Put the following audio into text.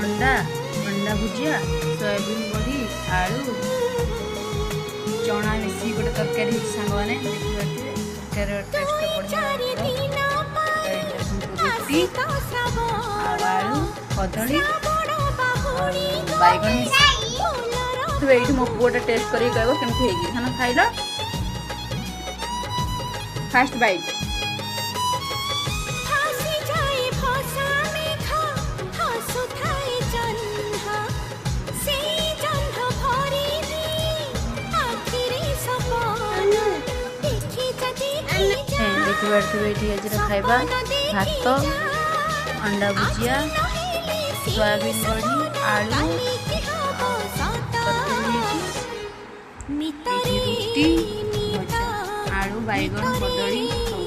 अंडा अंडा भुजिया सोयाबीन बड़ी आलू चना मिसी गोटे तरकारी सांग मैंने देखिए तरकारी टेस्ट रुटी आलू कदली बैगन ये मो पुआटा टेस्ट कर कह केमती है खाइल फास्ट बाइट देखिए खाइबा भात अंडा भुजिया सोयाबीन बड़ी आलू रुटी आलू बैगन कदली